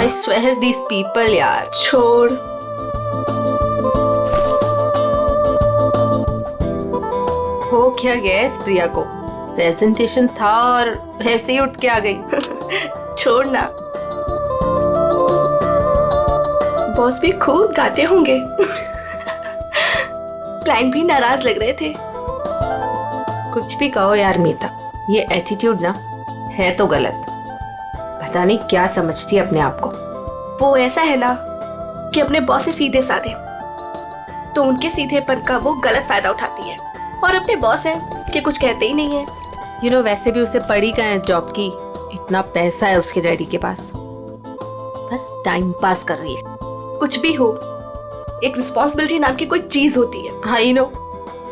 I swear these people यार। छोड़। हो क्या गया इस प्रिया को? प्रेजेंटेशन था और ऐसे ही उठ के आ गई। छोड़ ना। बॉस भी खूब डांटे होंगे। क्लाइंट भी नाराज लग रहे थे। कुछ भी कहो यार मीता, ये एटीट्यूड ना है तो गलत। पता नहीं क्या समझती है अपने आप को। वो ऐसा है ना कि अपने बॉस से सीधे साधे, तो उनके सीधेपन का वो गलत फायदा उठाती है। और अपने बॉस है कि कुछ कहते ही नहीं है। यू नो वैसे भी उसे पड़ी कहाँ है इस जॉब की, इतना पैसा है उसके डैडी के पास, बस टाइम पास कर रही है। कुछ भी हो, एक रिस्पॉन्सिबिलिटी नाम की कोई चीज होती है। आई नो,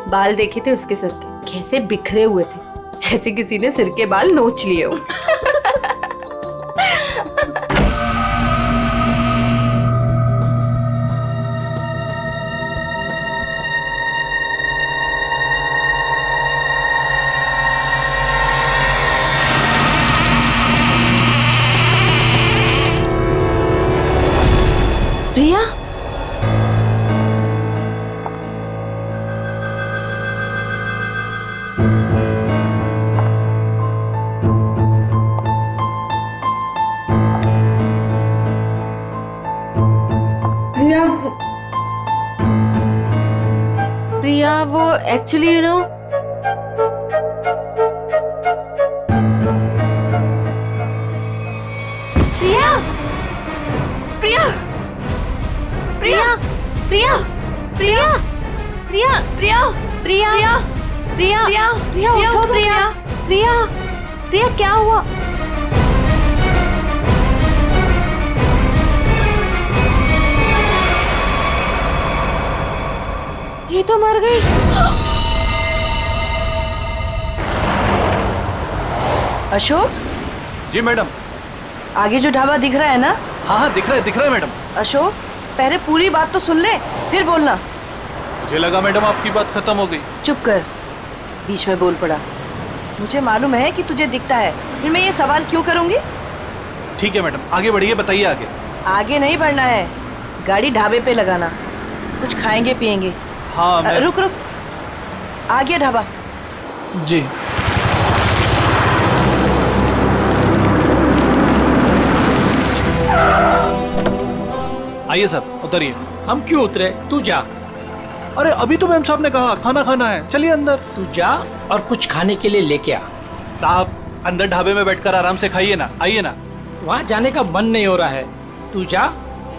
बाल देखे थे उसके सर के, कैसे बिखरे हुए थे, जैसे किसी ने सिर के बाल नोच लिए हो। प्रिया, प्रिया वो एक्चुअली यू नो प्रिया, प्रिया, प्रिया, प्रिया, प्रिया, प्रिया प्रिया, प्रिया प्रिया, प्रिया प्रिया, प्रिया उठो प्रिया। प्रिया प्रिया क्या हुआ? ये तो मर गई। अशोक, जी मैडम। आगे जो ढाबा दिख रहा है ना? हाँ हाँ दिख रहा है मैडम। अशोक, पहले पूरी बात तो सुन ले, फिर बोलना। मुझे लगा मैडम आपकी बात खत्म हो गई। चुप कर, बीच में बोल पड़ा। मुझे मालूम है कि तुझे दिखता है, फिर मैं ये सवाल क्यों करूंगी? ठीक है मैडम, आगे बढ़िए, बताइए आगे। आगे नहीं बढ़ना है, गाड़ी ढाबे पे लगाना, कुछ खाएंगे पिएंगे। हाँ मैं... रुक रुक, आ गया ढाबा। जी। आइए साहब, उतरिए। हम क्यों उतरे? तू जा। अरे अभी तो मैम साहब ने कहा खाना खाना है, चलिए अंदर। तू जा और कुछ खाने के लिए लेके आ। साहब अंदर ढाबे में बैठकर आराम से खाइए ना, आइए ना। वहाँ जाने का मन नहीं हो रहा है, तू जा,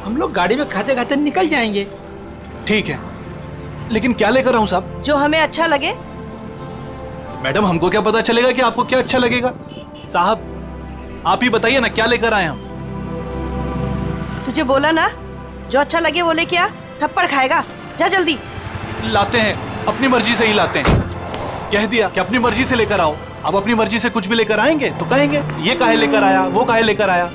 हम लोग गाड़ी में खाते खाते निकल जाएंगे। ठीक है, लेकिन क्या लेकर आऊं साहब? जो हमें अच्छा लगे। मैडम हमको क्या पता चलेगा कि आपको क्या अच्छा लगेगा? साहब आप ही बताइए ना, क्या लेकर आए हम? तुझे बोला ना, जो अच्छा लगे वो लेके आ, थप्पड़ खाएगा। जा जल्दी। लाते हैं, अपनी मर्जी से ही लाते हैं। कह दिया कि अपनी मर्जी से लेकर आओ। अब अपनी मर्जी से कुछ भी लेकर आएंगे तो कहेंगे ये काहे लेकर आया, वो काहे लेकर आया।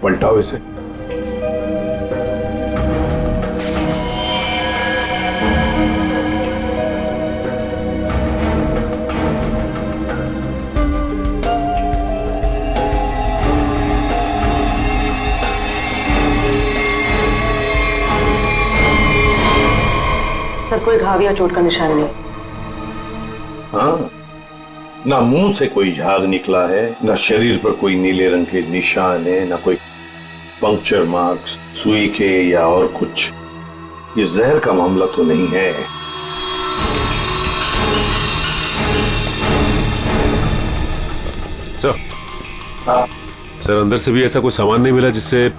पलटाओ इसे। सर, कोई घाव या चोट का निशान नहीं। हाँ, ना मुंह से कोई झाग निकला है, ना शरीर पर कोई नीले रंग के निशान है, ना कोई पंक्चर मार्क्स, सुई के या और कुछ। ये जहर का मामला तो नहीं है। सर, सर अंदर से भी ऐसा कोई सामान नहीं मिला जिससे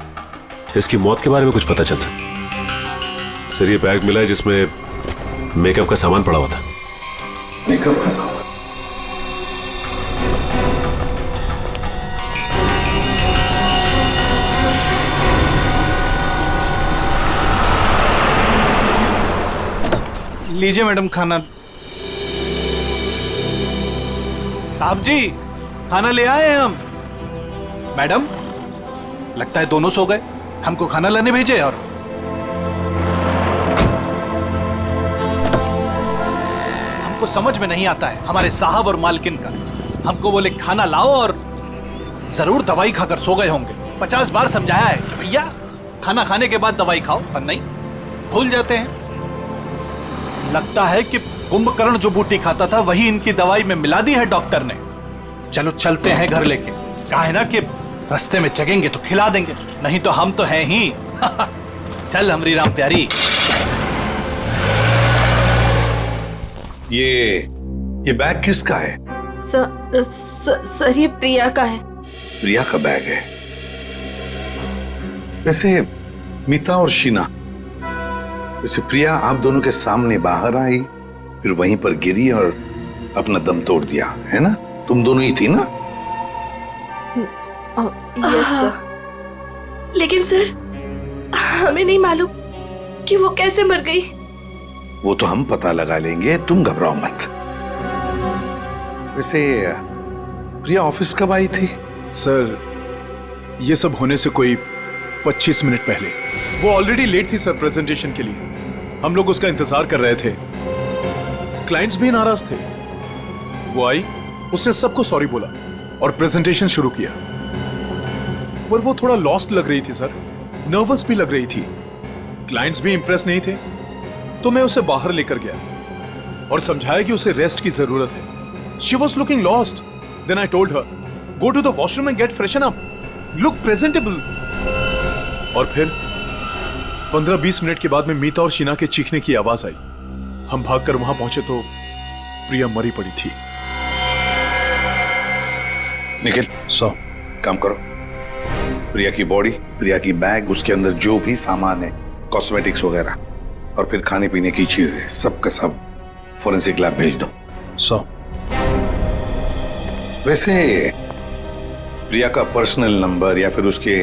इसकी मौत के बारे में कुछ पता चल सके। सर ये बैग मिला है जिसमें मेकअप का सामान पड़ा हुआ था। मेकअप का सामान? लीजिए मैडम खाना। साहब जी खाना ले आए हैं हम। मैडम लगता है दोनों सो गए, हमको खाना लाने भेजे। और हमको समझ में नहीं आता है हमारे साहब और मालकिन का। हमको बोले खाना लाओ और जरूर दवाई खाकर सो गए होंगे। 50 बार समझाया है कि भैया खाना खाने के बाद दवाई खाओ, पर नहीं, भूल जाते हैं। लगता है कि कुंभकर्ण जो बूटी खाता था वही इनकी दवाई में मिला दी है डॉक्टर ने। चलो चलते हैं घर लेके। कहा है ना कि रास्ते में जगेंगे तो खिला देंगे, नहीं तो हम तो हैं ही। चल हमरी राम प्यारी। ये बैग किसका है? सर ये प्रिया का है। प्रिया का बैग है। वैसे मीता और शीना, वैसे प्रिया आप दोनों के सामने बाहर आई, फिर वहीं पर गिरी और अपना दम तोड़ दिया, है ना? तुम दोनों ही थी ना? Yes sir. लेकिन सर हमें नहीं मालूम कि वो कैसे मर गई। वो तो हम पता लगा लेंगे, तुम घबराओ मत। वैसे प्रिया ऑफिस कब आई थी? सर ये सब होने से कोई 25 मिनट पहले। वो ऑलरेडी लेट थी सर प्रेजेंटेशन के लिए। हम लोग उसका इंतजार कर रहे थे। क्लाइंट्स भी नाराज थे। वो आई, उसने सबको सॉरी बोला और प्रेजेंटेशन शुरू किया। पर वो थोड़ा लॉस्ट लग रही थी सर, नर्वस भी लग रही थी। क्लाइंट्स भी इंप्रेस नहीं थे, तो मैं उसे बाहर लेकर गया और समझाया कि उसे रेस्ट की जरूरत है। She was looking lost. Then I told her, go to the washroom and get freshen up. Look presentable. और फिर 15-20 मिनट के बाद में मीता और शीना के चीखने की आवाज आई। हम भागकर वहां पहुंचे तो प्रिया मरी पड़ी थी। निखिल, काम करो। प्रिया की बॉडी, प्रिया की बैग, उसके अंदर जो भी सामान है, कॉस्मेटिक्स वगैरह, और फिर खाने पीने की चीजें, सब का सब फोरेंसिक लैब भेज दो। वैसे प्रिया का पर्सनल नंबर या फिर उसके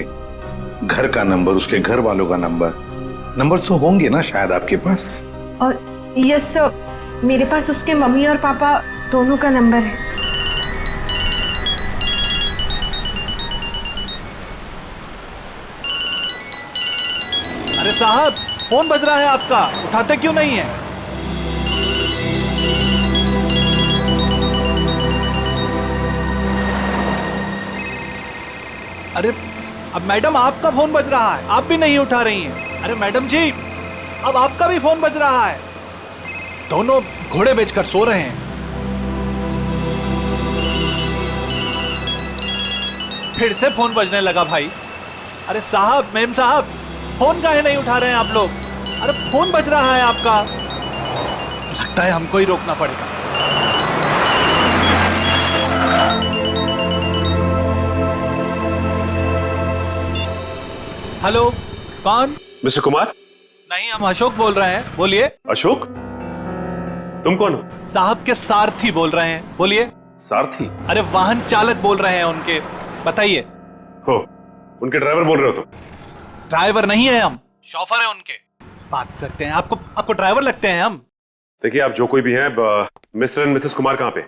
घर का नंबर, उसके घर वालों का नंबर तो होंगे ना शायद आपके पास? और यस सर, मेरे पास उसके मम्मी और पापा दोनों का नंबर है। अरे साहब फोन बज रहा है आपका, उठाते क्यों नहीं है? अरे अब मैडम आपका फोन बज रहा है, आप भी नहीं उठा रही हैं। अरे मैडम जी अब आपका भी फोन बज रहा है। दोनों घोड़े बेचकर सो रहे हैं। फिर से फोन बजने लगा भाई। अरे साहब, मेम साहब, फोन काहे नहीं उठा रहे हैं आप लोग? अरे फोन बज रहा है आपका। लगता है हमको ही रोकना पड़ेगा। हेलो, कौन? मिस्टर कुमार? नहीं, हम अशोक बोल रहे हैं, बोलिए। अशोक? तुम कौन हो? साहब के सारथी बोल रहे हैं, बोलिए। सारथी? अरे वाहन चालक बोल रहे हैं उनके, बताइए। हो, उनके ड्राइवर बोल रहे हो तुम? ड्राइवर नहीं है हम, शॉफर है उनके। बात करते हैं, आपको ड्राइवर लगते हैं हम। देखिए आप जो कोई भी हैं, मिस्टर एंड मिसेस कुमार कहाँ पे?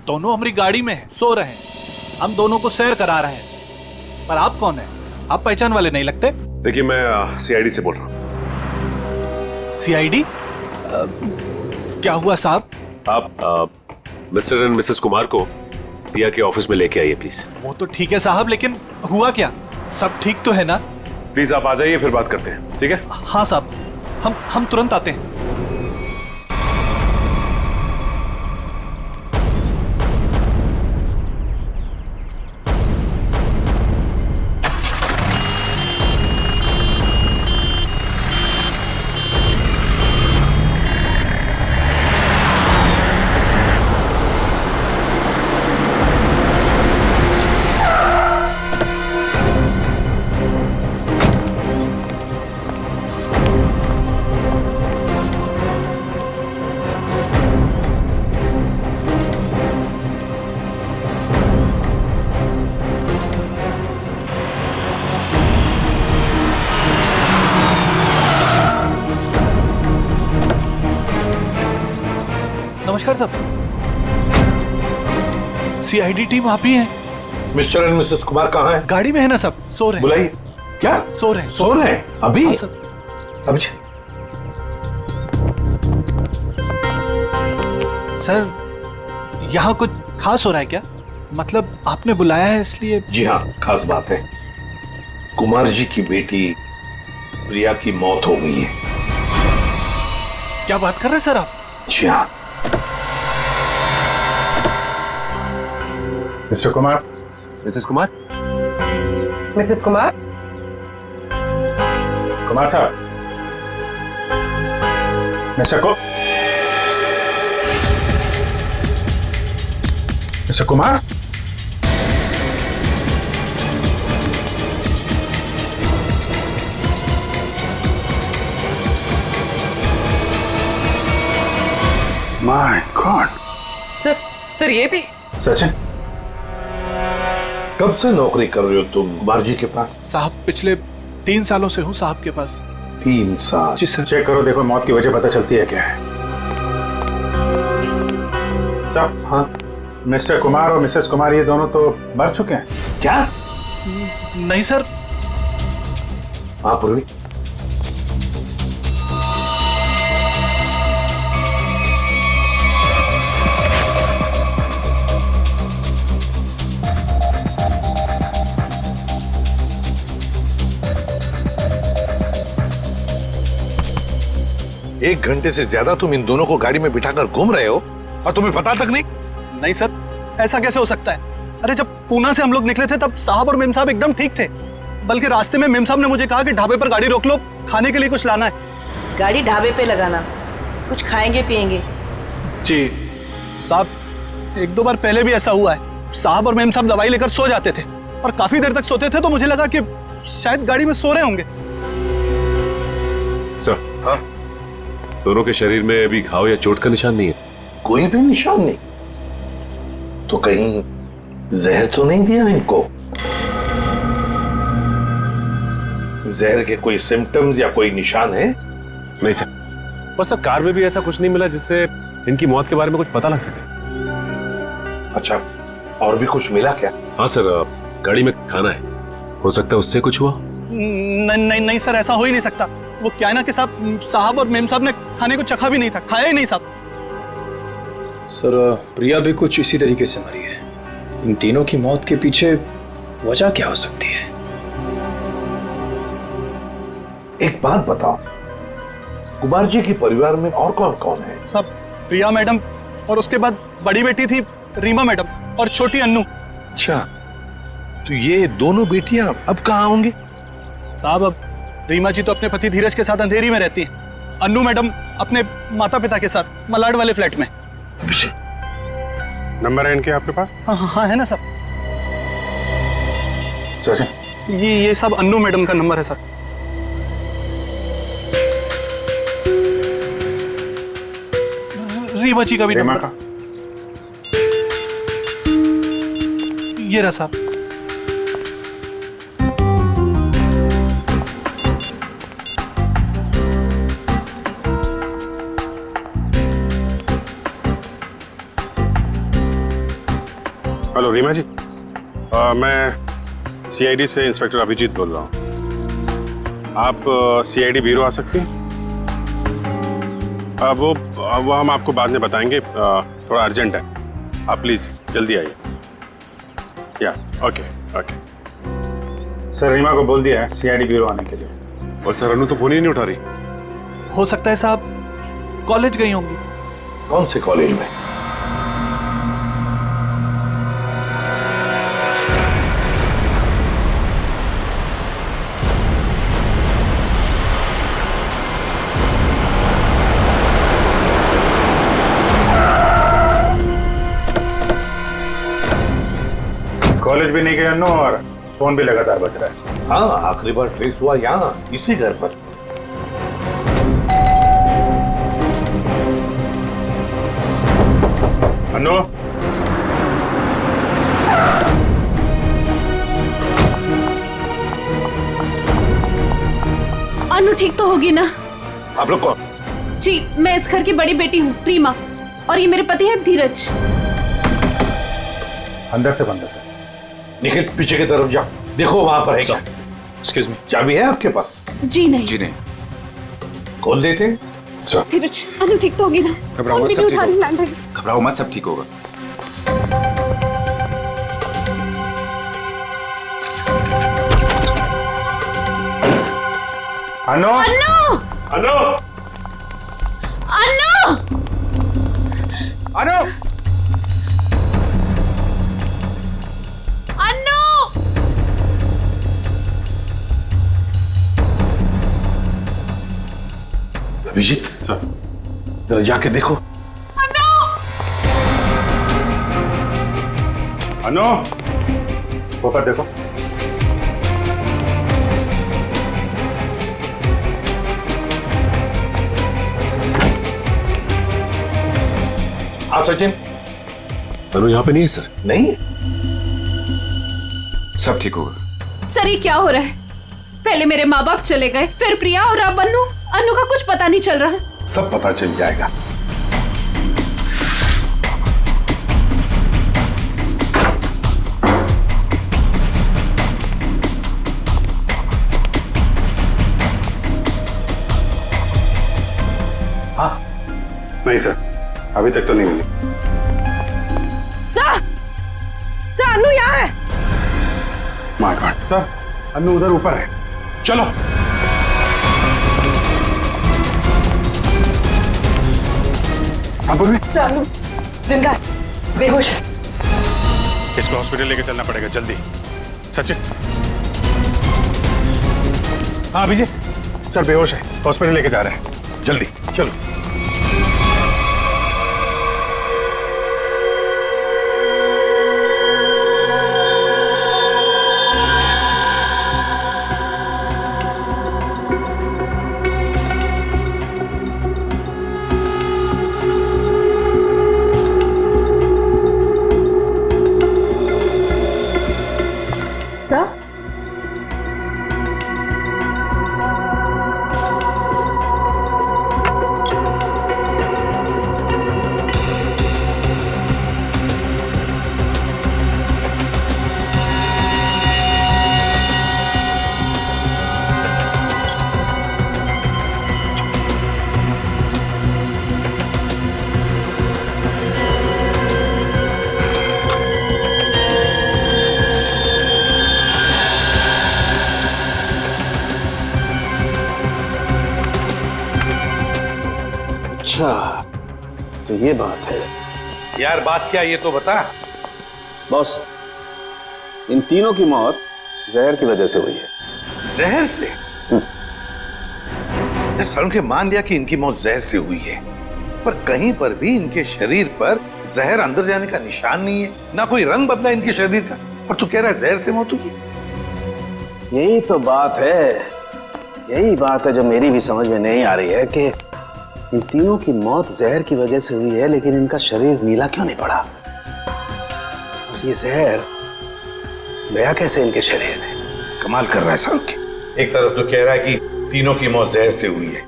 दोनों हमारी गाड़ी में हैं, सो रहे हैं। हम दोनों को सैर करा रहे हैं। पर आप कौन हैं? आप पहचान वाले नहीं लगते। देखिए मैं सीआईडी से बोल रहा हूँ। सीआईडी? क्या हुआ साहब? आप मिस्टर एंड मिसेस कुमार को प्रिया के ऑफिस में लेके आइए प्लीज। वो तो ठीक है साहब, लेकिन हुआ क्या? सब ठीक तो है ना? प्लीज आप आ जाइए, फिर बात करते हैं, ठीक है? हाँ साहब, हम तुरंत आते हैं। नमस्कार साहब। सीआईडी टीम आप ही हैं? मिस्टर एंड मिसेस कुमार कहाँ हैं? गाड़ी में है ना साहब, सो रहे हैं। बुलाइए। क्या? सो रहे हैं। सो रहे हैं अभी? हाँ साहब। अभी सर यहाँ कुछ खास हो रहा है क्या? मतलब आपने बुलाया है इसलिए? जी हाँ, खास बात है। कुमार जी की बेटी प्रिया की मौत हो गई है। क्या बात कर रहे हैं सर आप? जी हाँ। Mister Kumar. Missus Kumar. Missus Kumar. Kumar साहब। Mister Kumar. My God. Sir ये भी? सचिन, कब से नौकरी कर रहे हो तुम कुमार जी के पास? साहब पिछले 3 सालों से हूँ साहब के पास। 3 साल? जी सर। चेक करो, देखो मौत की वजह पता चलती है क्या है। साहब, हाँ। मिस्टर कुमार और मिसेस कुमार ये दोनों तो मर चुके हैं। क्या? नहीं सर। हाँ पूर्वी। एक घंटे से ज्यादा तुम इन दोनों को गाड़ी में बिठाकर घूम रहे हो और तुम्हें पता तक नहीं? नहीं सर, ऐसा कैसे हो सकता है? अरे जब पूना से हम लोग निकले थे तब साहब और मेम साहब एकदम ठीक थे। बल्कि रास्ते में मेम साहब ने मुझे कहा कि ढाबे पर गाड़ी रोक लो, खाने के लिए कुछ लाना है। गाड़ी ढाबे पे लगाना, कुछ खाएंगे पिएंगे। जी साहब, 1-2 बार पहले भी ऐसा हुआ है। साहब और मेम साहब दवाई लेकर सो जाते थे और काफी देर तक सोते थे, तो मुझे लगा कि शायद गाड़ी में सो रहे होंगे। सर, हाँ? दोनों के शरीर में अभी घाव या चोट का निशान नहीं है? कोई भी निशान नहीं? तो कहीं जहर तो नहीं दिया इनको? जहर के कोई सिम्टम्स या कोई निशान है? नहीं सर, बस सर कार में भी ऐसा कुछ नहीं मिला जिससे इनकी मौत के बारे में कुछ पता लग सके। अच्छा, और भी कुछ मिला क्या? हाँ सर, गाड़ी में खाना है, हो सकता है उससे कुछ हुआ। नहीं सर, ऐसा हो ही नहीं सकता। वो क्या है ना कि साहब और मेम साहब ने खाने को चखा भी नहीं था, खाया ही नहीं साहब। सर प्रिया भी कुछ इसी तरीके से मरी है। इन तीनों की मौत के पीछे वजह क्या हो सकती है? एक बात बताओ, कुमार जी के परिवार में और कौन कौन है? सब प्रिया मैडम और उसके बाद बड़ी बेटी थी रीमा मैडम और छोटी अन्नू। अच्छा, तो ये दोनों बेटियां अब कहाँ होंगी? साहब अब रीमा जी तो अपने पति धीरज के साथ अंधेरी में रहती हैं। अन्नू मैडम अपने माता पिता के साथ मलाड वाले फ्लैट में। नंबर है इनके आपके पास? हाँ है ना सर। सचिन, ये सब अन्नू मैडम का नंबर है सर। रीमा जी का भी नंबर का। ये रहा साहब। हेलो रीमा जी, मैं सीआईडी से इंस्पेक्टर अभिजीत बोल रहा हूँ। आप सीआईडी ब्यूरो आ सकती हैं? वो हम आपको बाद में बताएंगे, थोड़ा अर्जेंट है। आप प्लीज़ जल्दी आइए। या ओके ओके। सर रीमा को बोल दिया है सीआईडी ब्यूरो आने के लिए। और सर अनु तो फोन ही नहीं उठा रही। हो सकता है साहब कॉलेज गई होंगी। कौन से कॉलेज में? कॉलेज भी नहीं गए अन्नू और फोन भी लगातार बज रहा है। हाँ, आखिरी बार ट्रेस हुआ यहाँ, इसी घर पर। अन्नू, अनु ठीक तो होगी ना? आप लोग कौन? जी, मैं इस घर की बड़ी बेटी हूँ, रीमा। और ये मेरे पति हैं धीरज। अंदर से बंद है सर। निखिल पीछे की तरफ जाओ, देखो वहां पर है क्या। Excuse me. चाबी है आपके पास? जी नहीं। जी नहीं। खोल देते। धीरज, अनु ठीक तो होगी ना? घबराओ मत, फोन भी सब नहीं ठीक उठा रही होगा। लैंडलाइन। घबराओ मत, सब ठीक होगा। अनु! अनु! अनु! अनु! अनु! अनु! अभिजीत सर, जरा जाके देखो। अनु, ऊपर देखो। हाँ सचिन। अनु यहाँ पे नहीं है सर। नहीं, सब ठीक होगा। सर ये क्या हो रहा है? पहले मेरे माँ बाप चले गए, फिर प्रिया और अब अनु। अनु का कुछ पता नहीं चल रहा। सब पता चल जाएगा। नहीं सर, अभी तक तो नहीं मिली। सर, अनु यहाँ है। माय गॉड सर, अनु उधर ऊपर है। चलो। हाँ पूर्वी, अनु जिंदा है, बेहोश है। इसको हॉस्पिटल लेके चलना पड़ेगा जल्दी। सचिन। हाँ अभिजीत सर, बेहोश है, हॉस्पिटल लेके जा रहे हैं, जल्दी चलो। अच्छा, तो ये बात है। यार बात क्या, ये तो बता। बॉस, इन तीनों की मौत जहर की वजह से हुई है। जहर से? यार सालों के मान लिया कि इनकी मौत जहर से हुई है, पर कहीं पर भी इनके शरीर पर जहर अंदर जाने का निशान नहीं है, ना कोई रंग बदला इनके शरीर का। पर तू कह रहा है जहर से मौत हुई? यही तो बात है, यही बात है जो मेरी भी समझ में नहीं आ रही है कि इन तीनों की मौत जहर की वजह से हुई है, लेकिन इनका शरीर नीला क्यों नहीं पड़ा? और ये जहर गया कैसे इनके शरीर में? कमाल कर रहा है सालों के। एक तरफ तो कह रहा है कि तीनों की मौत जहर से हुई है,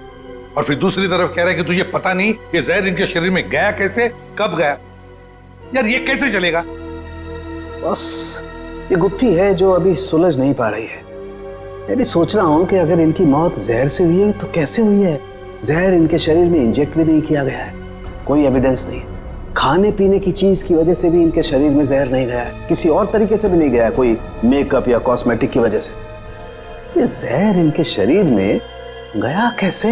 और फिर दूसरी तरफ कह रहा है कि तुझे पता नहीं ये जहर इनके शरीर में गया कैसे, कब गया। यार ये कैसे चलेगा? बस ये गुत्थी है जो अभी सुलझ नहीं पा रही है। मैं भी सोच रहा हूं कि अगर इनकी मौत जहर से हुई है तो कैसे हुई है? जहर इनके शरीर में इंजेक्ट भी नहीं किया गया है, कोई एविडेंस नहीं। खाने पीने की चीज की वजह से भी इनके शरीर में जहर नहीं गया है, किसी और तरीके से भी नहीं गया है, कोई मेकअप या कॉस्मेटिक की वजह से। ये जहर इनके शरीर में गया कैसे?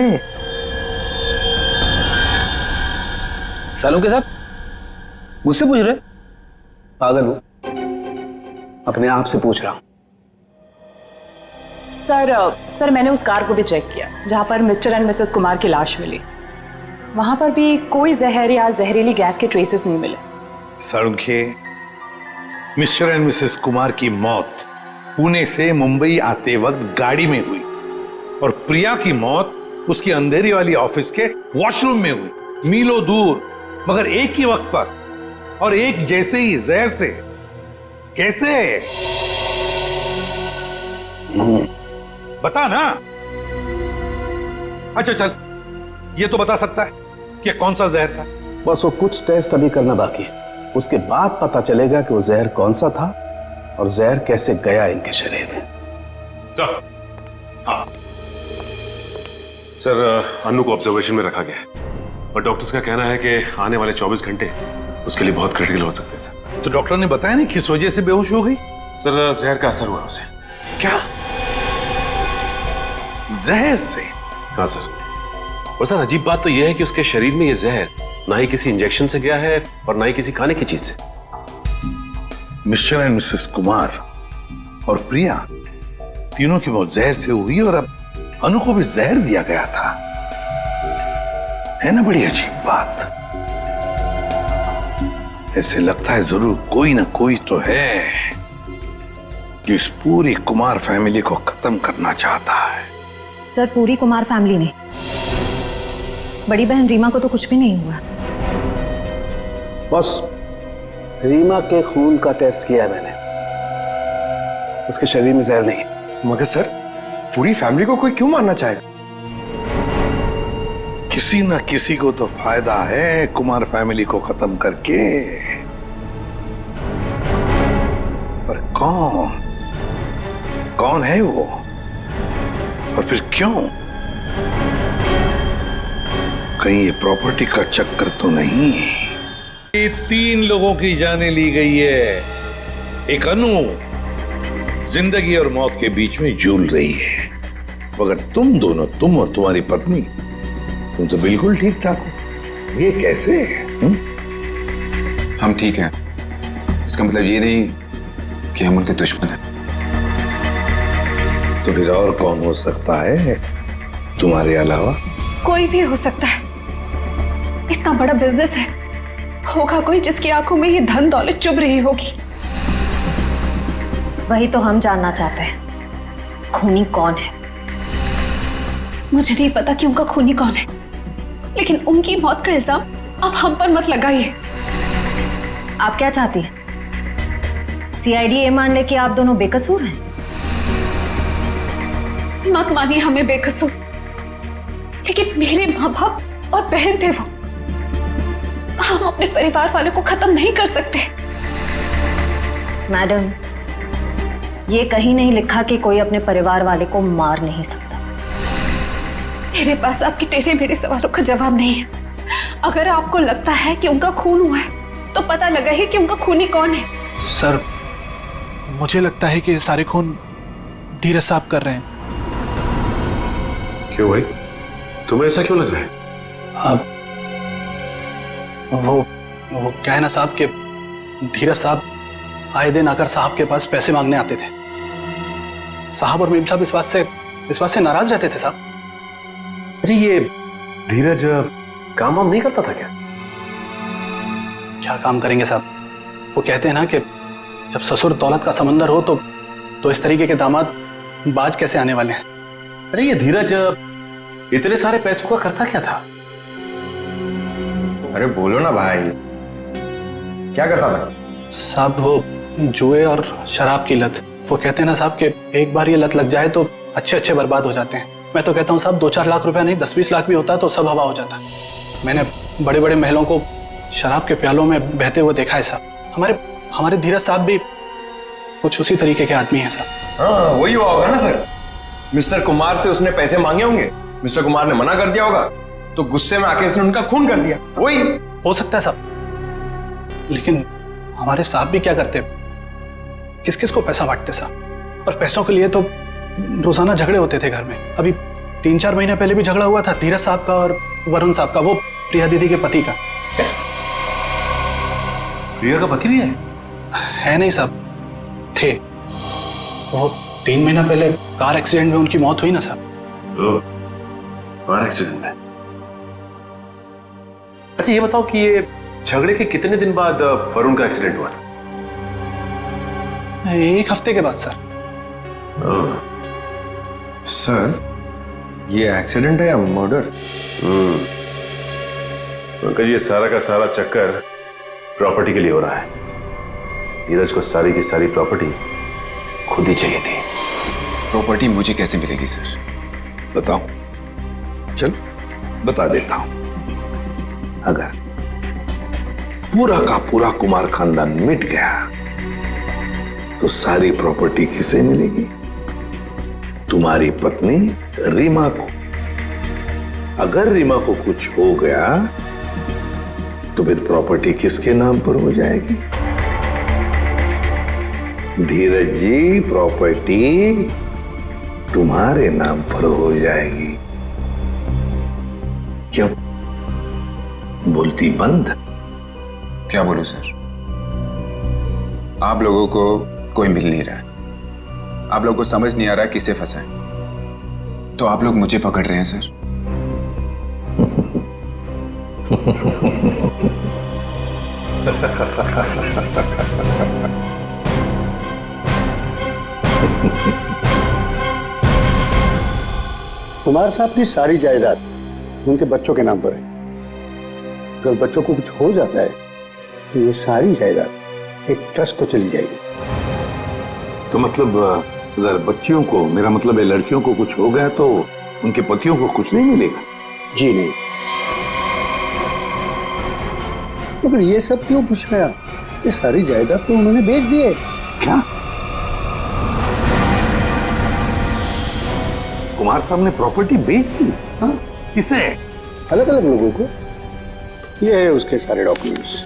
सालों के साहब मुझसे पूछ रहे? पागल हूं, अपने आप से पूछ रहा हूं। सर मैंने उस कार को भी चेक किया जहां पर मिस्टर एंड मिसेस कुमार की लाश मिली। वहां पर भी कोई जहर या जहरीली गैस के ट्रेसेस नहीं मिले। सारुंखे, मिस्टर एंड मिसेस कुमार की मौत पुणे से मुंबई आते वक्त गाड़ी में हुई, और प्रिया की मौत उसकी अंधेरी वाली ऑफिस के वॉशरूम में हुई, मीलों दूर, मगर एक ही वक्त पर और एक जैसे ही जहर से। कैसे? बता ना। अच्छा चल, ये तो बता सकता है कि कौन सा जहर था। बस वो कुछ टेस्ट अभी करना बाकी है, उसके बाद पता चलेगा कि वो जहर कौन सा था और जहर कैसे गया इनके शरीर में। सर, हाँ सर, अनु को ऑब्जर्वेशन में रखा गया है और डॉक्टर्स का कहना है कि आने वाले 24 घंटे उसके लिए बहुत क्रिटिकल हो सकते हैं सर। तो डॉक्टर ने बताया नहीं किस वजह से बेहोश हो गई? सर, जहर का असर हुआ उसे। क्या? जहर से? हाँ सर। और सर अजीब बात तो यह है कि उसके शरीर में यह जहर ना ही किसी इंजेक्शन से गया है और ना ही किसी खाने की चीज से। मिस्टर एंड मिसेस कुमार और प्रिया तीनों की मौत जहर से हुई और अब अनु को भी जहर दिया गया था। है ना बड़ी अजीब बात। ऐसे लगता है जरूर कोई ना कोई तो है जो इस पूरी कुमार फैमिली को खत्म करना चाहता है। सर, पूरी कुमार फैमिली ने, बड़ी बहन रीमा को तो कुछ भी नहीं हुआ। बस रीमा के खून का टेस्ट किया है मैंने, उसके शरीर में जहर नहीं है। मगर सर, पूरी फैमिली को कोई क्यों मारना चाहेगा? किसी न किसी को तो फायदा है कुमार फैमिली को खत्म करके, पर कौन है वो और फिर क्यों? कहीं ये प्रॉपर्टी का चक्कर तो नहीं? ये 3 लोगों की जानें ली गई है। एक अनु जिंदगी और मौत के बीच में झूल रही है, मगर तुम दोनों, तुम और तुम्हारी पत्नी, तुम तो बिल्कुल ठीक ठाक हो। ये कैसे? हम ठीक हैं, इसका मतलब ये नहीं कि हम उनके दुश्मन हैं। तो फिर और कौन हो सकता है तुम्हारे अलावा? कोई भी हो सकता है। इतना बड़ा बिजनेस है, होगा कोई जिसकी आंखों में ये धन दौलत चुभ रही होगी। वही तो हम जानना चाहते हैं, खूनी कौन है? मुझे नहीं पता कि उनका खूनी कौन है, लेकिन उनकी मौत का इल्जाम अब हम पर मत लगाइए। आप क्या चाहती हैं? सीआईडी ये मान ले कि आप दोनों बेकसूर हैं? मत मानिए हमें बेकसूर, लेकिन मेरे माँ बाप और बहन थे वो। हम अपने परिवार वालों को खत्म नहीं कर सकते। मैडम, ये कहीं नहीं लिखा कि कोई अपने परिवार वाले को मार नहीं सकता। मेरे पास आपके टेढ़े मेढ़े सवालों का जवाब नहीं है। अगर आपको लगता है कि उनका खून हुआ है, तो पता लगा है कि उनका खूनी कौन है। सर, मुझे लगता है कि ये सारे खून धीरज साहब कर रहे हैं। क्यों भाई, तुम्हें ऐसा क्यों लग रहा है? आप वो क्या है ना साहब के धीरज साहब आए दिन आकर साहब के पास पैसे मांगने आते थे। साहब और मेम साहब इस बात से नाराज रहते थे साहब। अच्छा, ये धीरज काम वाम नहीं करता था क्या? क्या काम करेंगे साहब? वो कहते हैं ना कि जब ससुर दौलत का समंदर हो तो इस तरीके के दामाद बाज कैसे आने वाले हैं। अच्छा, ये धीरज इतने सारे पैसों का करता क्या था? अरे बोलो ना भाई, क्या करता था? साहब वो जुए और शराब की लत। वो कहते हैं ना साहब कि एक बार ये लत लग जाए तो अच्छे बर्बाद हो जाते हैं। मैं तो कहता हूँ साहब 2-4 लाख रुपया नहीं, 10-20 लाख भी होता तो सब हवा हो जाता। मैंने बड़े बड़े महलों को शराब के प्यालों में बहते हुए देखा है साहब। हमारे धीरज साहब भी कुछ उसी तरीके के आदमी हैं साहब। हाँ, वही हुआ होगा ना सर। मिस्टर कुमार से उसने पैसे मांगे होंगे, मिस्टर कुमार ने मना कर दिया होगा, तो गुस्से में आके इसने उनका खून कर दिया। वही हो सकता है साहब, लेकिन हमारे साहब भी क्या करते, किस किस को पैसा बांटते साहब। और पैसों के लिए तो रोजाना झगड़े होते थे घर में। अभी 3-4 महीने पहले भी झगड़ा हुआ था धीरज साहब का और वरुण साहब का, वो प्रिया दीदी के पति का। प्रिया का पति भी है नहीं साहब, थे। वो 3 महीना पहले कार एक्सीडेंट में उनकी मौत हुई ना साहब। कार एक्सीडेंट में? अच्छा, ये बताओ कि ये झगड़े के कितने दिन बाद वरुण का एक्सीडेंट हुआ था? 1 हफ्ते के बाद सर। सर, ये एक्सीडेंट है या मर्डर? पंकज, ये सारा का सारा चक्कर प्रॉपर्टी के लिए हो रहा है। धीरज को सारी की सारी प्रॉपर्टी खुद ही चाहिए थी। प्रॉपर्टी मुझे कैसे मिलेगी सर? बताओ, चल बता देता हूं। पूरा का पूरा कुमार खानदान मिट गया तो सारी प्रॉपर्टी किसे मिलेगी? तुम्हारी पत्नी रीमा को। अगर रीमा को कुछ हो गया तो फिर प्रॉपर्टी किसके नाम पर हो जाएगी? धीरज जी, प्रॉपर्टी तुम्हारे नाम पर हो जाएगी। क्यों बोलती बंद? क्या बोलूं सर, आप लोगों को कोई मिल नहीं रहा है, आप लोगों को समझ नहीं आ रहा है किसे फंसा है, तो आप लोग मुझे पकड़ रहे हैं सर। कुमार साहब की सारी जायदाद उनके बच्चों के नाम पर है। अगर बच्चों को कुछ हो जाता है तो ये सारी जायदाद एक ट्रस्ट को चली जाएगी। तो मतलब अगर बच्चियों को, मेरा मतलब है लड़कियों को कुछ हो गया तो उनके पतियों को कुछ नहीं मिलेगा? जी नहीं। मगर ये सब क्यों पूछ रहे हैं? ये सारी जायदाद तो उन्होंने बेच दी है। क्या? कुमार साहब ने प्रॉपर्टी बेच दी? हाँ? किसे? अलग अलग लोगों को। ये है उसके सारे डॉक्यूमेंट्स।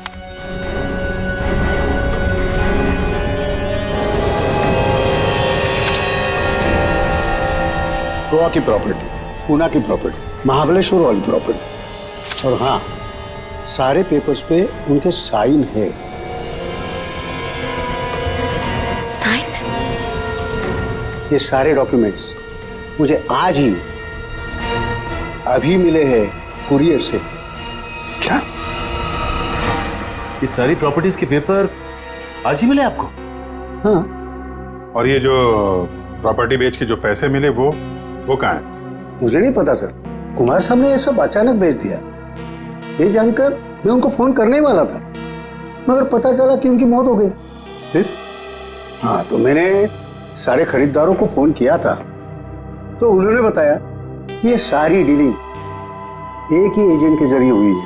गोवा की प्रॉपर्टी, पूना की प्रॉपर्टी, महाबलेश्वर वाली प्रॉपर्टी, और हाँ, सारे पेपर्स पे उनके साइन है। साइन? ये सारे डॉक्यूमेंट्स मुझे आज ही, अभी मिले हैं कुरियर से। क्या? ये सारी प्रॉपर्टीज के पेपर आज ही मिले आपको? हाँ। और ये जो प्रॉपर्टी बेच के जो पैसे मिले वो कहाँ है? मुझे नहीं पता सर, कुमार साहब ने ये सब अचानक भेज दिया। ये जानकर मैं उनको फोन करने वाला था, मगर पता चला कि उनकी मौत हो गई। फिर हाँ, तो मैंने सारे खरीदारों को फोन किया था, तो उन्होंने बताया ये सारी डीलिंग एक ही एजेंट के जरिए हुई है।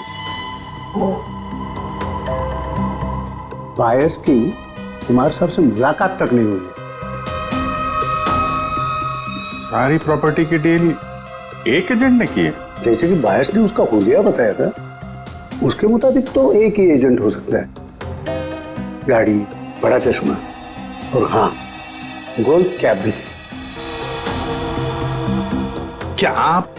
बायर्स की कुमार साहब से मुलाकात तक नहीं हुई है। सारी प्रॉपर्टी की डील एक एजेंट ने की है? जैसे कि बायर्स ने उसका हुलिया बताया था, उसके मुताबिक तो एक ही एजेंट हो सकता है। गाड़ी, बड़ा चश्मा और हाँ, गोल्ड कैप भी थी। क्या आप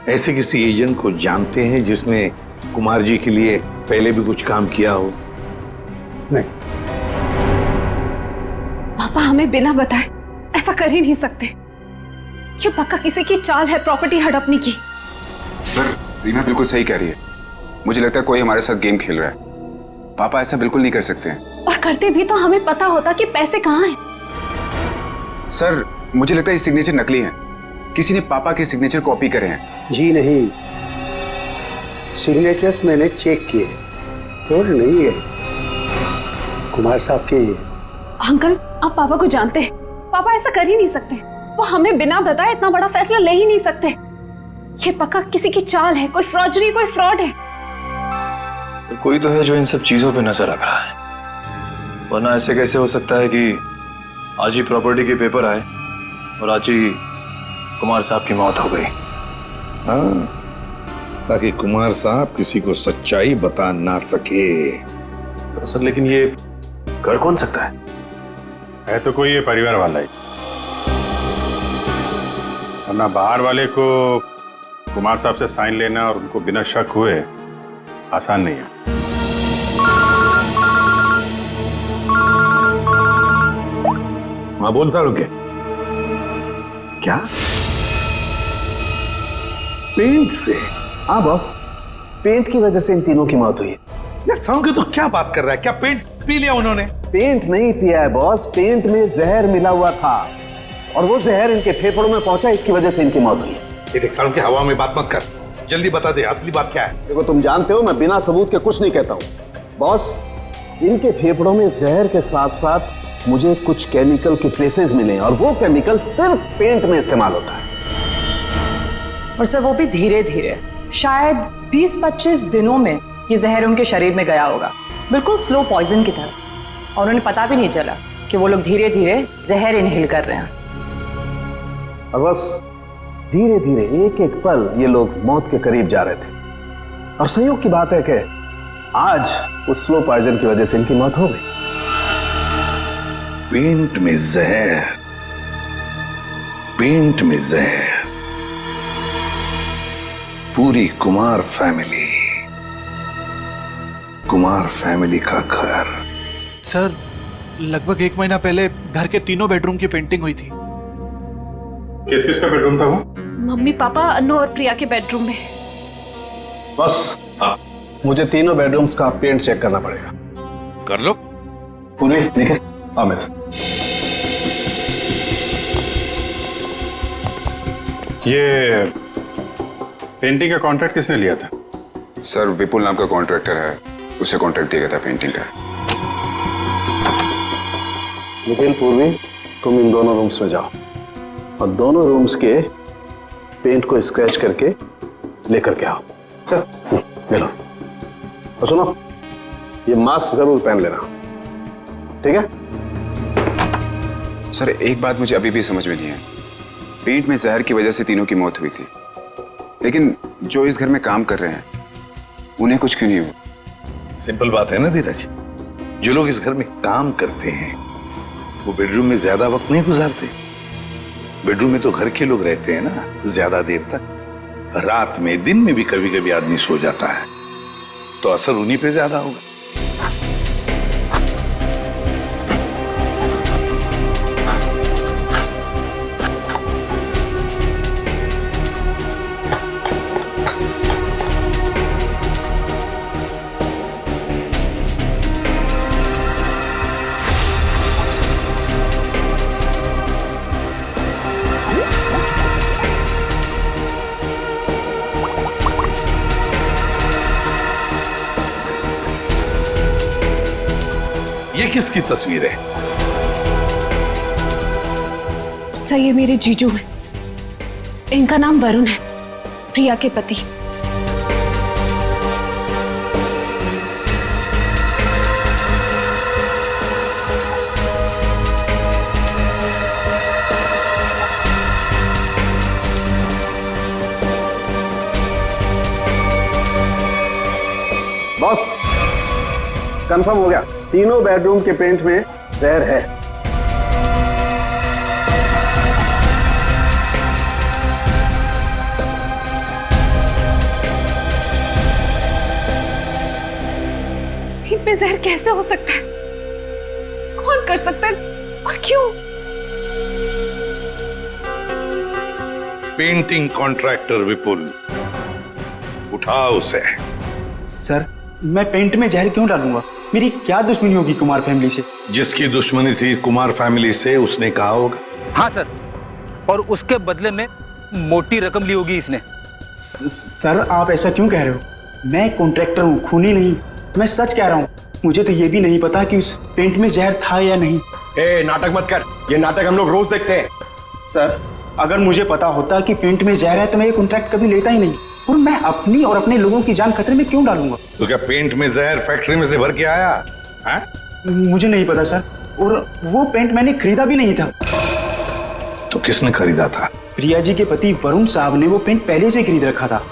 ऐसे किसी एजेंट को जानते हैं जिसने कुमार जी के लिए पहले भी कुछ काम किया हो? नहीं। पापा हमें बिना बताए ऐसा कर ही नहीं सकते। ये पक्का किसी की चाल है प्रॉपर्टी हड़पने की। सर, रीना बिल्कुल सही कह रही है। मुझे लगता है कोई हमारे साथ गेम खेल रहा है। पापा ऐसा बिल्कुल नहीं कर सकते हैं। और करते भी तो हमें पता होता कि पैसे कहाँ हैं। सर, मुझे लगता है ये सिग्नेचर नकली है। किसी ने पापा के सिग्नेचर कॉपी करे हैं। जी नहीं, सिग्नेचर्स मैंने चेक किए, और नहीं है कुमार साहब के। ये अंकल, आप पापा को जानते हैं, पापा ऐसा कर ही नहीं सकते। वो हमें बिना बताए इतना बड़ा फैसला ले ही नहीं सकते। ये पक्का किसी की चाल है, कोई फ्रॉडरी, कोई फ्रॉड है। कोई तो है जो इन सब चीजों पे नजर रख रहा है, वरना ऐसे कैसे हो सकता है कि आज ही प्रॉपर्टी के पेपर आए और आज ही कुमार साहब की मौत हो गई। हाँ, ताकि कुमार साहब किसी को सच्चाई बता ना सके। सर, लेकिन ये कर कौन सकता है तो कोई ये परिवार वाला ही, वरना बाहर वाले को कुमार साहब से साइन लेना और उनको बिना शक हुए आसान नहीं है। हाँ, बोलता रुके। क्या? पेंट से? हाँ बॉस, पेंट की वजह से इन तीनों की मौत हुई है। यार साउंड तो क्या बात कर रहा है? क्या पेंट पी लिया उन्होंने? पेंट नहीं पिया है बॉस, पेंट में जहर मिला हुआ था और वो जहर इनके फेफड़ों में पहुंचा, इसकी वजह से इनकी मौत हुई है। ये देख साउंड की हवा में बात मत कर, जल्दी बता दे असली बात क्या है। देखो, तुम जानते हो मैं बिना सबूत के कुछ नहीं कहता हूँ। बॉस, इनके फेफड़ों में जहर के साथ साथ मुझे कुछ केमिकल के ट्रेसेस मिले और वो केमिकल सिर्फ पेंट में इस्तेमाल होता है। और सर, वो भी धीरे धीरे, शायद 20-25 दिनों में ये जहर उनके शरीर में गया होगा। बिल्कुल स्लो पॉइजन की तरह, और उन्हें पता भी नहीं चला कि वो लोग धीरे धीरे जहर इनहेल कर रहे हैं। और बस धीरे धीरे एक एक पल ये लोग मौत के करीब जा रहे थे। और संयोग की बात है कि आज उस स्लो पॉइजन की वजह से इनकी मौत हो गई। पेंट में जहर, पेंट में जहर, पूरी कुमार फैमिली का घर। सर, लगभग 1 महीना पहले घर के 3 बेडरूम की पेंटिंग हुई थी। किस किस का बेडरूम था वो? मम्मी, पापा, अनु और प्रिया के बेडरूम में। बस मुझे 3 बेडरूम्स का पेंट चेक करना पड़ेगा। कर लो। पूरी निखिल, अमित। ये पेंटिंग का कॉन्ट्रैक्ट किसने लिया था? सर, विपुल नाम का कॉन्ट्रैक्टर है, उसे कॉन्ट्रैक्ट दिया गया था पेंटिंग का। निखिल, पूर्वी, तुम इन दोनों रूम्स में जाओ और दोनों रूम्स के पेंट को स्क्रैच करके लेकर के आओ। सर, ले लो। और सुनो, ये मास्क जरूर पहन लेना, ठीक है? सर, एक बात मुझे अभी भी समझ में नहीं है। पेंट में जहर की वजह से तीनों की मौत हुई थी, लेकिन जो इस घर में काम कर रहे हैं उन्हें कुछ क्यों नहीं हुआ? सिंपल बात है ना धीरज, जो लोग इस घर में काम करते हैं वो बेडरूम में ज्यादा वक्त नहीं गुजारते। बेडरूम में तो घर के लोग रहते हैं ना ज्यादा देर तक। रात में, दिन में भी कभी कभी आदमी सो जाता है, तो असर उन्हीं पे ज्यादा होगा। ये किसकी तस्वीर है? सर, ये मेरे जीजू हैं। इनका नाम वरुण है, प्रिया के पति। बॉस, कंफर्म हो गया, तीनों बेडरूम के पेंट में जहर है। पेंट में जहर कैसे हो सकता है? कौन कर सकता है और क्यों? पेंटिंग कॉन्ट्रैक्टर विपुल, उठाओ उसे। सर, मैं पेंट में जहर क्यों डालूंगा? मेरी क्या दुश्मनी होगी कुमार फैमिली से? जिसकी दुश्मनी थी कुमार फैमिली से उसने कहा होगा। हाँ सर, और उसके बदले में मोटी रकम ली होगी इसने। सर, आप ऐसा क्यों कह रहे हो? मैं कॉन्ट्रैक्टर हूँ, खूनी नहीं। मैं सच कह रहा हूँ। मुझे तो ये भी नहीं पता कि उस पेंट में जहर था या नहीं। नाटक मत कर, ये नाटक हम लोग रोज देखते हैं। सर, अगर मुझे पता होता कि पेंट में जहर है तो मैं ये कॉन्ट्रैक्ट कभी लेता ही नहीं। और मैं अपनी और अपने लोगों की जान खतरे में क्यों डालूंगा? तो क्या पेंट में जहर फैक्ट्री में से भर के आया है? मुझे नहीं पता सर, और वो पेंट मैंने खरीदा भी नहीं था। तो किसने खरीदा था? प्रिया जी के पति वरुण साहब ने वो पेंट पहले से खरीद रखा था।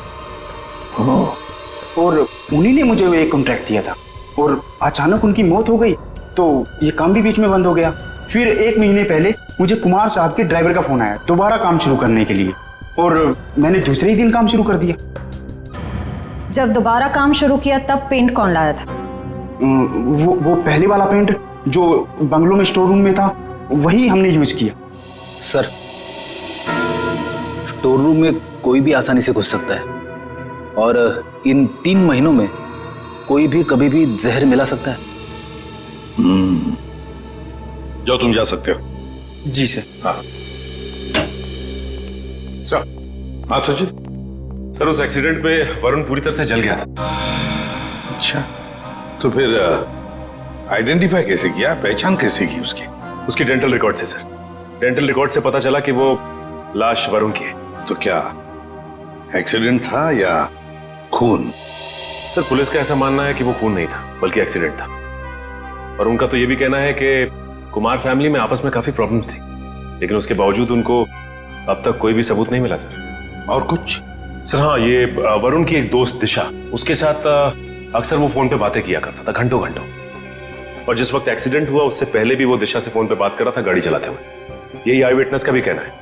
और उन्हीं ने मुझे वो एक कॉन्ट्रैक्ट दिया था, और अचानक उनकी मौत हो गई तो ये काम भी बीच में बंद हो गया। फिर 1 महीने पहले मुझे कुमार साहब के ड्राइवर का फोन आया दोबारा काम शुरू करने के लिए, और मैंने दूसरे ही दिन काम शुरू कर दिया। जब दोबारा काम शुरू किया तब पेंट कौन लाया था? वो पहले वाला पेंट जो बंगलों में स्टोर रूम में था, वही हमने यूज किया। सर, स्टोर रूम में कोई भी आसानी से घुस सकता है, और इन 3 महीनों में कोई भी कभी भी जहर मिला सकता है। जाओ, तुम जा सकते हो। जी सर। हाँ सर। हाँ सचिन। सर, उस एक्सीडेंट में वरुण पूरी तरह से जल गया था। अच्छा, तो फिर आइडेंटिफाई कैसे किया, पहचान कैसे की उसकी? उसकी डेंटल रिकॉर्ड से सर। डेंटल रिकॉर्ड से पता चला कि वो लाश वरुण की है। तो क्या एक्सीडेंट था या खून? सर पुलिस का ऐसा मानना है कि वो खून नहीं था बल्कि एक्सीडेंट था, और उनका तो ये भी कहना है कि कुमार फैमिली में आपस में काफी प्रॉब्लम्स थी, लेकिन उसके बावजूद उनको अब तक कोई भी सबूत नहीं मिला सर। और कुछ? सर हाँ, ये वरुण की एक दोस्त दिशा, उसके साथ अक्सर वो फोन पे बातें किया करता था घंटों घंटों, और जिस वक्त एक्सीडेंट हुआ उससे पहले भी वो दिशा से फोन पे बात कर रहा था गाड़ी चलाते हुए। यही आई विटनेस का भी कहना है,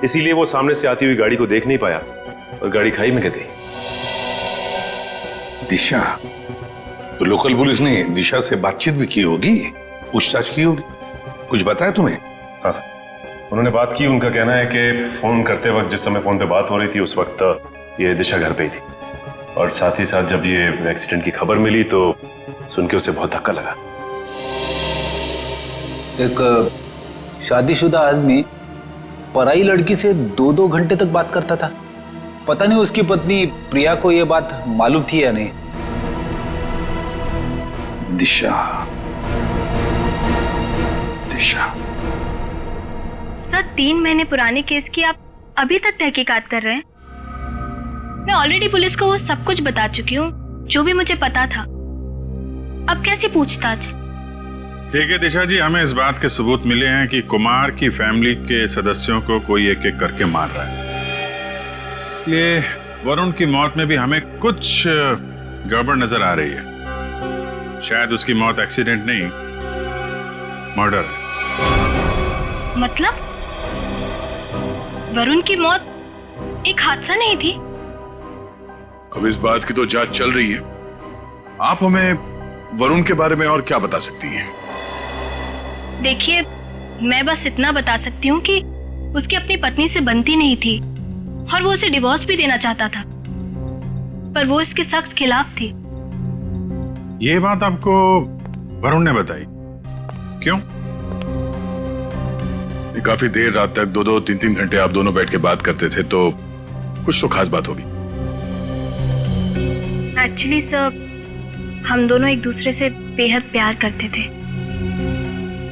इसीलिए वो सामने से आती हुई गाड़ी को देख नहीं पाया और गाड़ी खाई में गिर गई। दिशा, तो लोकल पुलिस ने दिशा से बातचीत भी की होगी, पूछताछ की होगी, कुछ बताया तुम्हें? हाँ सर, उन्होंने बात की। उनका कहना है कि फोन करते वक्त जिस समय फोन पे बात हो रही थी उस वक्त ये दिशा घर पे ही थी, और साथ ही साथ जब ये एक्सीडेंट की खबर मिली तो सुन के उसे बहुत धक्का लगा। एक शादीशुदा आदमी पराई लड़की से 2-2 घंटे तक बात करता था। पता नहीं उसकी पत्नी प्रिया को यह बात मालूम थी या नहीं। दिशा, दिशा। सर 3 महीने पुराने केस की आप अभी तक तहकीकात कर रहे हैं? मैं ऑलरेडी पुलिस को वो सब कुछ बता चुकी हूँ जो भी मुझे पता था। अब कैसी पूछताछ? देखिए दिशा जी, हमें इस बात के सबूत मिले हैं कि कुमार की फैमिली के सदस्यों को कोई एक एक करके मार रहा है, इसलिए वरुण की मौत में भी हमें कुछ गड़बड़ नजर आ रही है। शायद उसकी मौत एक्सीडेंट नहीं, मर्डर है। मतलब वरुण की मौत एक हादसा नहीं थी? अब इस बात की तो जांच चल रही है। आप हमें वरुण के बारे में और क्या बता सकती हैं? देखिए, मैं बस इतना बता सकती हूँ कि उसकी अपनी पत्नी से बनती नहीं थी और वो उसे डिवोर्स भी देना चाहता था, पर वो इसके सख्त खिलाफ थी। ये बात आपको वरुण ने बताई? क्यों? काफी देर रात तक 2-2, 3-3 घंटे आप दोनों बैठ के बात करते थे, तो कुछ तो खास बात होगी। एक्चुअली सर, हम दोनों एक दूसरे से बेहद प्यार करते थे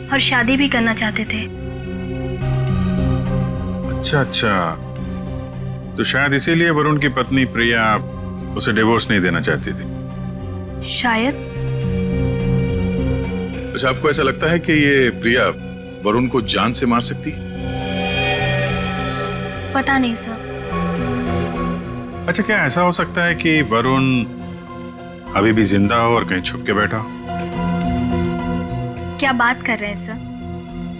और शादी भी करना चाहते थे। अच्छा, तो शायद इसीलिए वरुण की पत्नी प्रिया उसे डिवोर्स नहीं देना चाहती थी। शायद। अच्छा, आपको ऐसा लगता है कि ये प्रिया वरुण को जान से मार सकती? पता नहीं सर। अच्छा, क्या ऐसा हो सकता है कि वरुण अभी भी जिंदा हो और कहीं छुप के बैठा हो? क्या बात कर रहे हैं सर?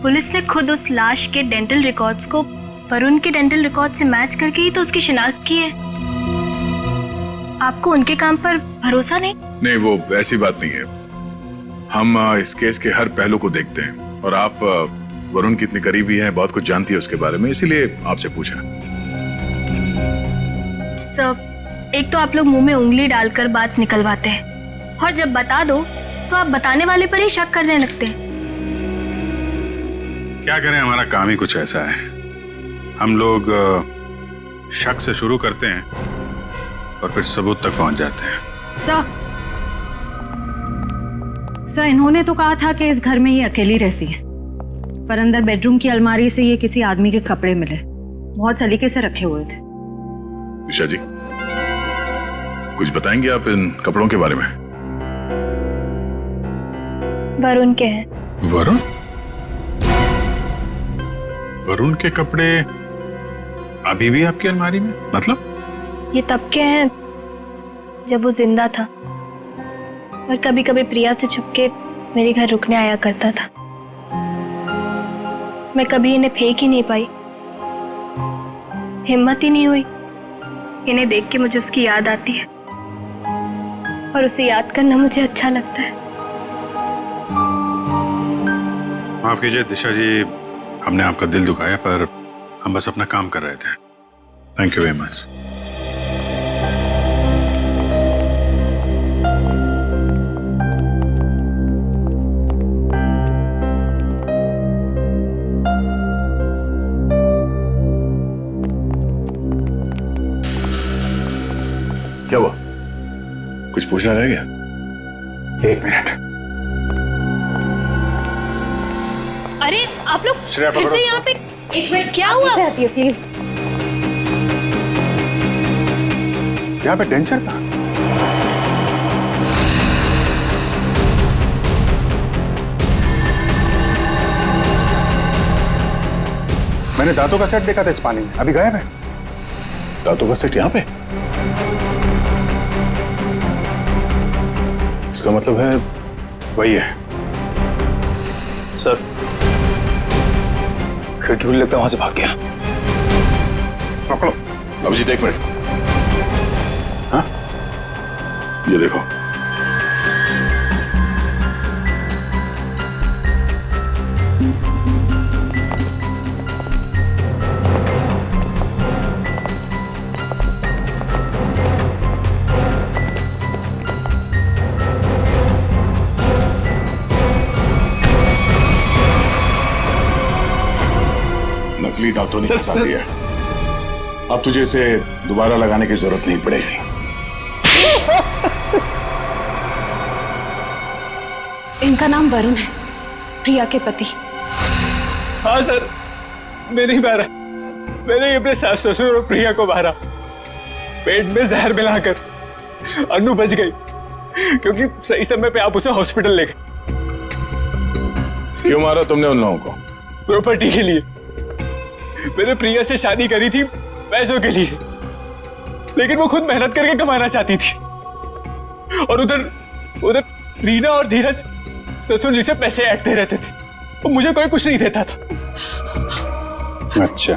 पुलिस ने खुद उस लाश के डेंटल रिकॉर्ड्स को वरुण के डेंटल रिकॉर्ड से मैच करके ही तो उसकी शिनाख्त की है। आपको उनके काम पर भरोसा नहीं? नहीं, वो ऐसी बात नहीं है। हम इस केस के हर पहलू को देखते हैं, और आप वरुण की इतनी करीबी हैं, बहुत कुछ जानती है उसके बारे में, इसीलिए आपसे पूछा। सर, एक तो आप लोग मुंह में उंगली डालकर बात निकलवाते हैं, और जब बता दो तो आप बताने वाले पर ही शक करने लगते हैं। क्या करें, हमारा काम ही कुछ ऐसा है। हम लोग शक से शुरू करते हैं और फिर सबूत तक पहुंच जाते हैं। सर, इन्होंने तो कहा था कि इस घर में ये अकेली रहती है, पर अंदर बेडरूम की अलमारी से ये किसी आदमी के कपड़े मिले, बहुत सलीके से रखे हुए थे। दिशा जी, कुछ बताएंगे आप इन कपड़ों के बारे में? वरुण के हैं। वरुण के कपड़े अभी भी आपकी अलमारी में? मतलब? ये तब के हैं जब वो जिंदा था और कभी कभी प्रिया से छुपके मेरे घर रुकने आया करता था। मैं कभी इन्हें फेंक ही नहीं पाई, हिम्मत ही नहीं हुई। इन्हें देख के मुझे उसकी याद आती है और उसे याद करना मुझे अच्छा लगता है। माफ कीजिए दिशा जी, हमने आपका दिल दुखाया, पर हम बस अपना काम कर रहे थे। Thank you very much. क्या हुआ? कुछ पूछना रह गया? 1 मिनट। अरे आप लोग श्रेया, फिर से यहाँ पे? एक मिनट, क्या हुआ? चाहती है प्लीज? यहाँ पे डेंजर था। मैंने दांतों का सेट देखा था इस पानी में, अभी गायब है। दांतों का सेट यहाँ पे? इसका मतलब है वही है सर। खिड़की खुली लगता है, वहां से भाग गया। पकड़ो अभिजीत, एक मिनट। हाँ, ये देखो। नकली दांतों ने फंसा दिया। अब तुझे इसे दोबारा लगाने की जरूरत नहीं पड़ेगी। इनका नाम वरुण है, प्रिया के पति। हाँ सर, मैं नहीं मारा। मैंने अपने सास ससुर और प्रिया को मारा। पेट में जहर मिलाकर। अनु बच गई क्योंकि सही समय पे आप उसे हॉस्पिटल ले गए। क्यों मारा तुमने उन लोगों को? प्रॉपर्टी के लिए। मैंने प्रिया से शादी करी थी पैसों के लिए, लेकिन वो खुद मेहनत करके कमाना चाहती थी। और उधर रीना और धीरज ससुर जी से पैसे ऐंठते रहते थे। वो मुझे कोई कुछ नहीं देता था। अच्छा,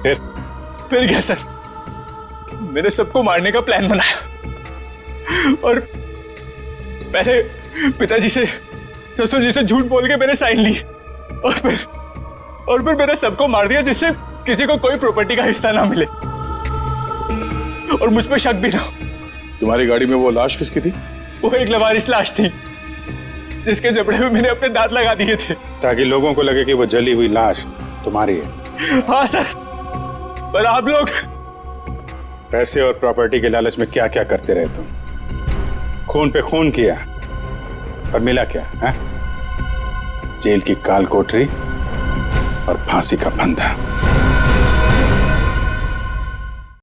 फिर क्या सर, मैंने सबको मारने का प्लान बनाया और पहले पिताजी से ससुर जी से झूठ बोल के मैंने साइन लिए और फिर मैंने सबको मार दिया जिससे किसी को कोई प्रॉपर्टी का हिस्सा ना मिले और मुझ पे शक भी ना हो। तुम्हारी गाड़ी में वो लाश किसकी थी? वो एक लवारिस लाश थी जिसके जबड़े में मैंने अपने दांत लगा दिए थे ताकि लोगों को लगे कि वो जली हुई लाश तुम्हारी है। हाँ सर, पर आप लोग पैसे और प्रॉपर्टी के लालच में क्या क्या करते रहे तुम? खून पे खून किया और मिला क्या है? जेल की काल कोठरी और फांसी का फंदा।